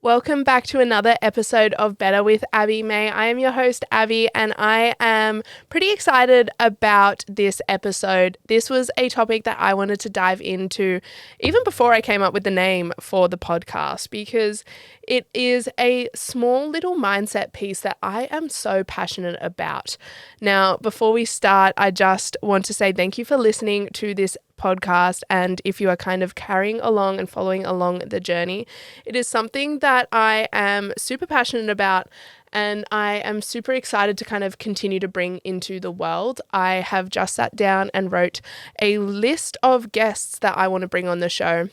Welcome back to another episode of Better with Abbie May. I am your host, Abbie, and I am pretty excited about this episode. This was a topic that I wanted to dive into even before I came up with the name for the podcast, because it is a small little mindset piece that I am so passionate about. Now, before we start, I just want to say thank you for listening to this podcast, and if you are kind of carrying along and following along the journey, it is something that I am super passionate about and I am super excited to kind of continue to bring into the world. I have just sat down and wrote a list of guests that I want to bring on the show.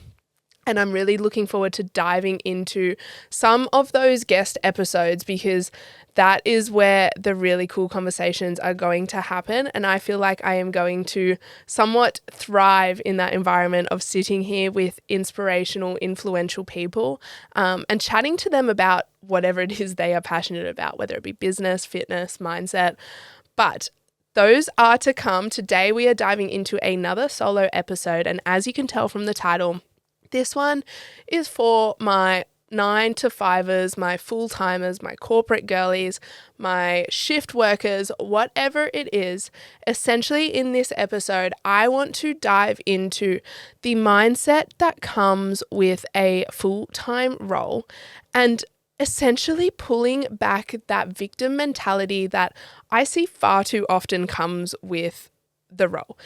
And I'm really looking forward to diving into some of those guest episodes, because that is where the really cool conversations are going to happen. And I feel like I am going to somewhat thrive in that environment of sitting here with inspirational, influential people and chatting to them about whatever it is they are passionate about, whether it be business, fitness, mindset. But those are to come. Today we are diving into another solo episode. And as you can tell from the title, this one is for my 9-to-5ers, my full-timers, my corporate girlies, my shift workers, whatever it is. Essentially, in this episode, I want to dive into the mindset that comes with a full-time role and essentially pulling back that victim mentality that I see far too often comes with the role.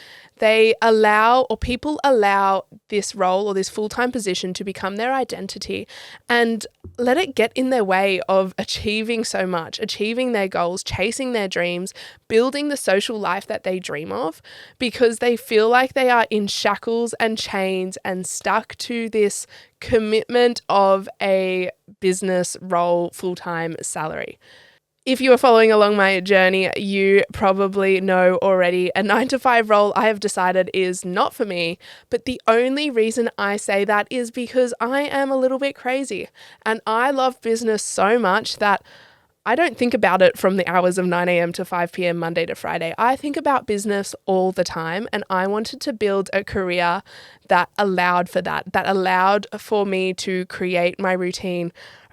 People allow this role or this full-time position to become their identity and let it get in their way of achieving so much, achieving their goals, chasing their dreams, building the social life that they dream of, because they feel like they are in shackles and chains and stuck to this commitment of a business role, full-time salary. If you are following along my journey, you probably know already a 9-to-5 role I have decided is not for me. But the only reason I say that is because I am a little bit crazy and I love business so much that I don't think about it from the hours of 9 a.m. to 5 p.m. Monday to Friday. I think about business all the time, and I wanted to build a career that allowed for that allowed for me to create my routine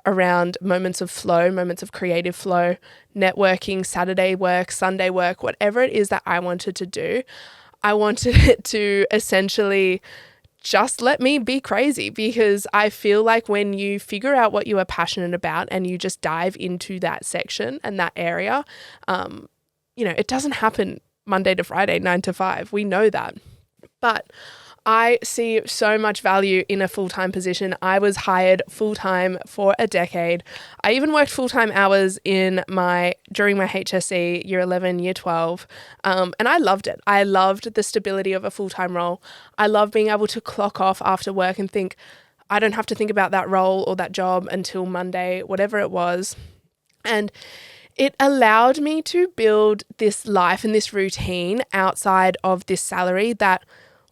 around moments of flow, moments of creative flow, networking, Saturday work, Sunday work, whatever it is that I wanted to do. I wanted it to essentially just let me be crazy, because I feel like when you figure out what you are passionate about and you just dive into that section and that area, it doesn't happen Monday to Friday, 9 to 5. We know that. But I see so much value in a full-time position. I was hired full-time for a decade. I even worked full-time hours during my HSC, year 11, year 12, and I loved it. I loved the stability of a full-time role. I love being able to clock off after work and think, I don't have to think about that role or that job until Monday, whatever it was. And it allowed me to build this life and this routine outside of this salary that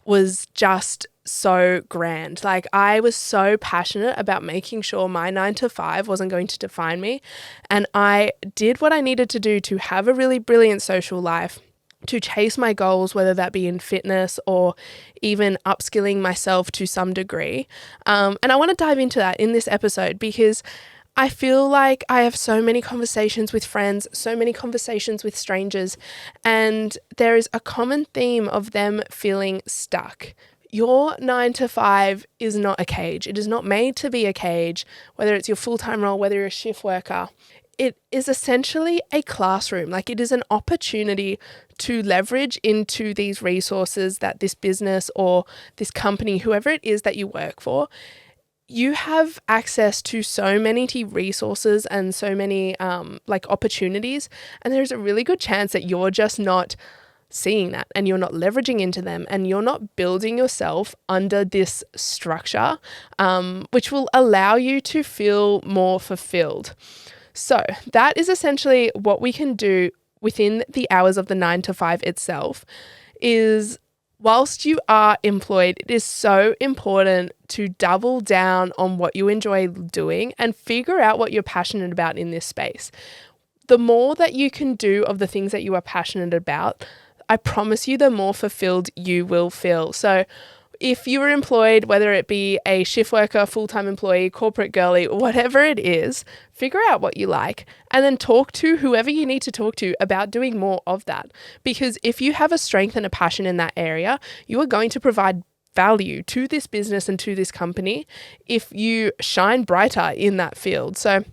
was just so grand. Like, I was so passionate about making sure my 9 to 5 wasn't going to define me. And I did what I needed to do to have a really brilliant social life, to chase my goals, whether that be in fitness or even upskilling myself to some degree. And I want to dive into that in this episode, because I feel like I have so many conversations with friends, so many conversations with strangers, and there is a common theme of them feeling stuck. Your 9 to 5 is not a cage. It is not made to be a cage, whether it's your full-time role, whether you're a shift worker. It is essentially a classroom. Like, it is an opportunity to leverage into these resources that this business or this company, whoever it is that you work for, you have access to so many resources and so many opportunities, and there's a really good chance that you're just not seeing that and you're not leveraging into them and you're not building yourself under this structure, which will allow you to feel more fulfilled. So that is essentially what we can do within the hours of the 9 to 5 itself. Is whilst you are employed, it is so important to double down on what you enjoy doing and figure out what you're passionate about in this space. The more that you can do of the things that you are passionate about, I promise you, the more fulfilled you will feel. So If you were employed, whether it be a shift worker, full-time employee, corporate girly, whatever it is, figure out what you like and then talk to whoever you need to talk to about doing more of that. Because if you have a strength and a passion in that area, you are going to provide value to this business and to this company if you shine brighter in that field. So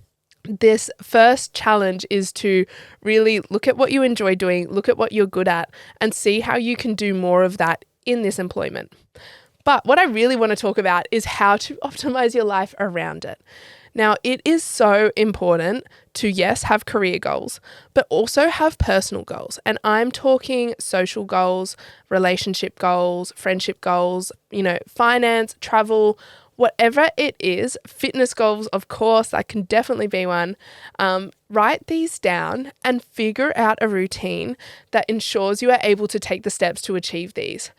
this first challenge is to really look at what you enjoy doing, look at what you're good at, and see how you can do more of that in this employment. But what I really want to talk about is how to optimize your life around it. Now, it is so important to, yes, have career goals, but also have personal goals. And I'm talking social goals, relationship goals, friendship goals, finance, travel, whatever it is, fitness goals, of course, that can definitely be one. Write these down and figure out a routine that ensures you are able to take the steps to achieve these.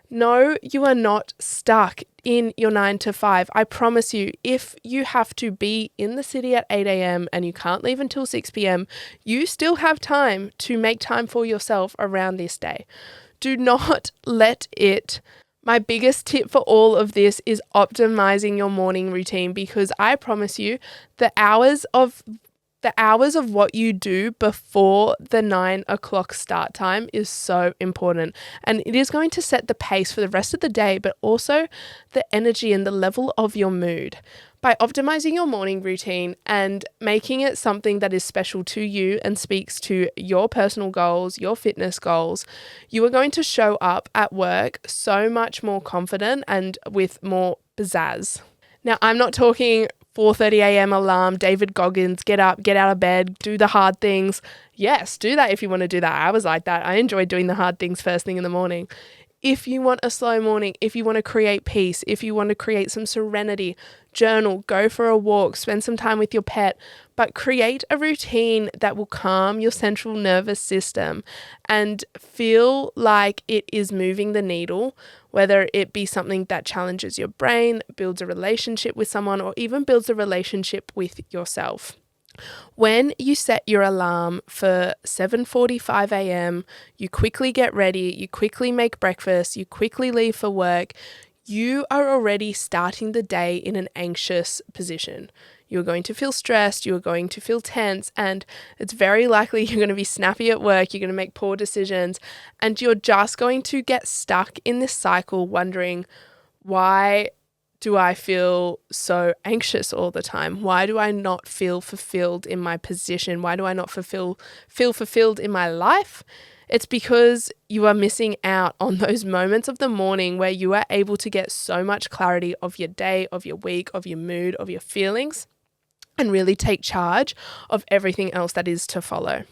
No, you are not stuck in your 9 to 5. I promise you, if you have to be in the city at 8 a.m. and you can't leave until 6 p.m., you still have time to make time for yourself around this day. Do not let it. My biggest tip for all of this is optimizing your morning routine, because I promise you the hours of what you do before the 9 o'clock start time is so important, and it is going to set the pace for the rest of the day, but also the energy and the level of your mood. By optimizing your morning routine and making it something that is special to you and speaks to your personal goals, your fitness goals, you are going to show up at work so much more confident and with more pizzazz. Now, I'm not talking 4:30 a.m. alarm, David Goggins, get up, get out of bed, do the hard things. Yes, do that if you want to do that. I was like that. I enjoy doing the hard things first thing in the morning. If you want a slow morning, if you want to create peace, if you want to create some serenity, journal, go for a walk, spend some time with your pet, but create a routine that will calm your central nervous system and feel like it is moving the needle, whether it be something that challenges your brain, builds a relationship with someone, or even builds a relationship with yourself. When you set your alarm for 7:45 a.m., you quickly get ready, you quickly make breakfast, you quickly leave for work, you are already starting the day in an anxious position. You're going to feel stressed, you're going to feel tense, and it's very likely you're going to be snappy at work, you're going to make poor decisions, and you're just going to get stuck in this cycle wondering, why do I feel so anxious all the time? Why do I not feel fulfilled in my position? Why do I not feel fulfilled in my life? It's because you are missing out on those moments of the morning where you are able to get so much clarity of your day, of your week, of your mood, of your feelings, and really take charge of everything else that is to follow.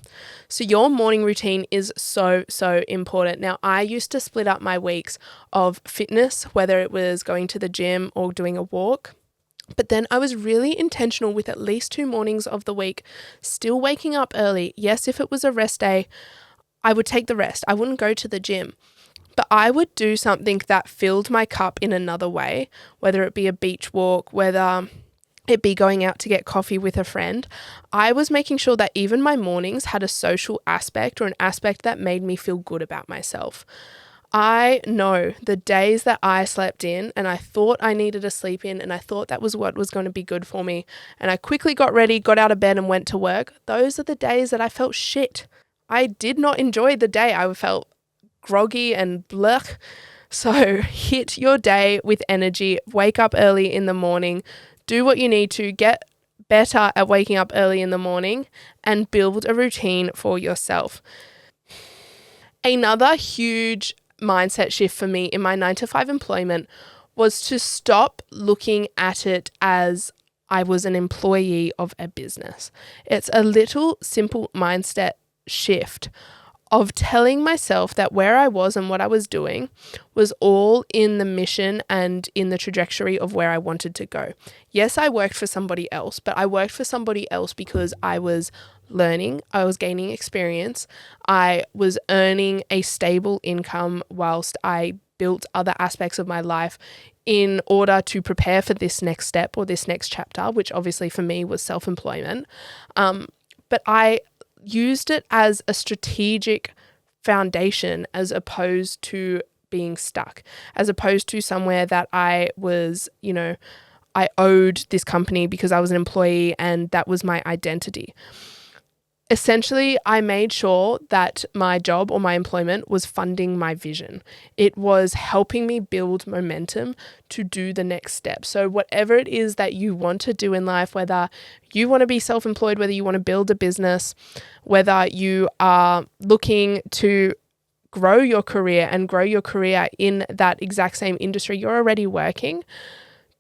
So your morning routine is so, so important. Now, I used to split up my weeks of fitness, whether it was going to the gym or doing a walk. But then I was really intentional with at least 2 mornings of the week, still waking up early. Yes, if it was a rest day, I would take the rest. I wouldn't go to the gym. But I would do something that filled my cup in another way, whether it be a beach walk, whether it be going out to get coffee with a friend. I was making sure that even my mornings had a social aspect, or an aspect that made me feel good about myself. I know the days that I slept in and I thought I needed to sleep in and I thought that was what was going to be good for me, and I quickly got ready, got out of bed and went to work. Those are the days that I felt shit. I did not enjoy the day. I felt groggy and blech. So hit your day with energy, wake up early in the morning, do what you need to, get better at waking up early in the morning, and build a routine for yourself. Another huge mindset shift for me in my 9 to 5 employment was to stop looking at it as I was an employee of a business. It's a little simple mindset shift of telling myself that where I was and what I was doing was all in the mission and in the trajectory of where I wanted to go. Yes, I worked for somebody else, but I worked for somebody else because I was learning, I was gaining experience, I was earning a stable income whilst I built other aspects of my life in order to prepare for this next step or this next chapter, which obviously for me was self-employment. But I used it as a strategic foundation as opposed to being stuck, as opposed to somewhere that I was, I owed this company because I was an employee and that was my identity. Essentially, I made sure that my job or my employment was funding my vision. It was helping me build momentum to do the next step. So whatever it is that you want to do in life, whether you want to be self-employed, whether you want to build a business, whether you are looking to grow your career in that exact same industry you're already working,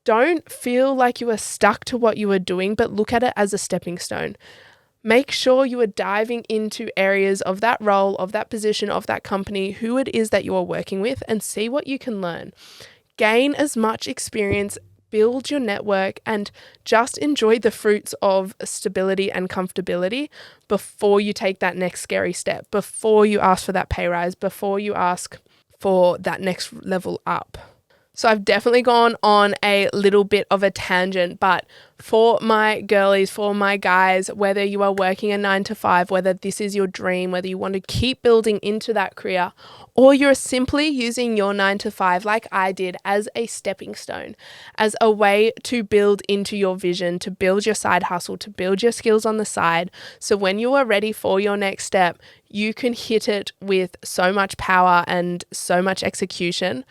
don't feel like you are stuck to what you are doing, but look at it as a stepping stone. Make sure you are diving into areas of that role, of that position, of that company, who it is that you are working with, and see what you can learn. Gain as much experience, build your network, and just enjoy the fruits of stability and comfortability before you take that next scary step, before you ask for that pay rise, before you ask for that next level up. So I've definitely gone on a little bit of a tangent, but for my girlies, for my guys, whether you are working a 9 to 5, whether this is your dream, whether you want to keep building into that career, or you're simply using your 9 to 5 like I did as a stepping stone, as a way to build into your vision, to build your side hustle, to build your skills on the side. So when you are ready for your next step, you can hit it with so much power and so much execution.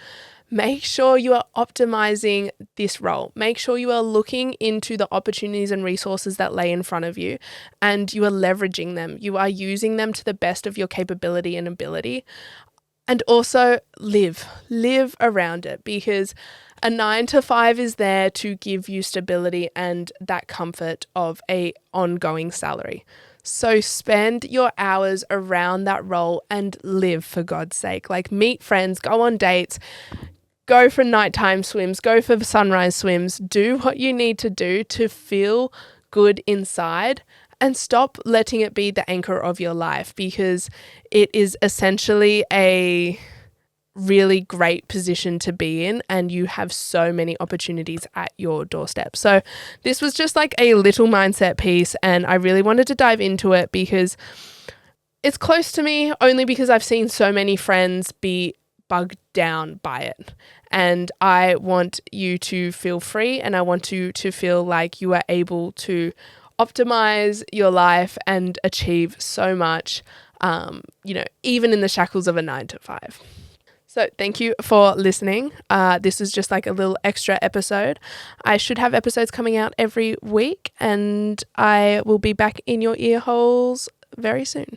Make sure you are optimizing this role. Make sure you are looking into the opportunities and resources that lay in front of you and you are leveraging them. You are using them to the best of your capability and ability. And also live around it, because a 9 to 5 is there to give you stability and that comfort of a ongoing salary. So spend your hours around that role and live, for God's sake. Like, meet friends, go on dates, go for nighttime swims, go for sunrise swims, do what you need to do to feel good inside, and stop letting it be the anchor of your life, because it is essentially a really great position to be in and you have so many opportunities at your doorstep. So this was just like a little mindset piece, and I really wanted to dive into it because it's close to me, only because I've seen so many friends be bugged down by it. And I want you to feel free, and I want you to feel like you are able to optimize your life and achieve so much, even in the shackles of a 9 to 5. So thank you for listening. This is just like a little extra episode. I should have episodes coming out every week, and I will be back in your ear holes very soon.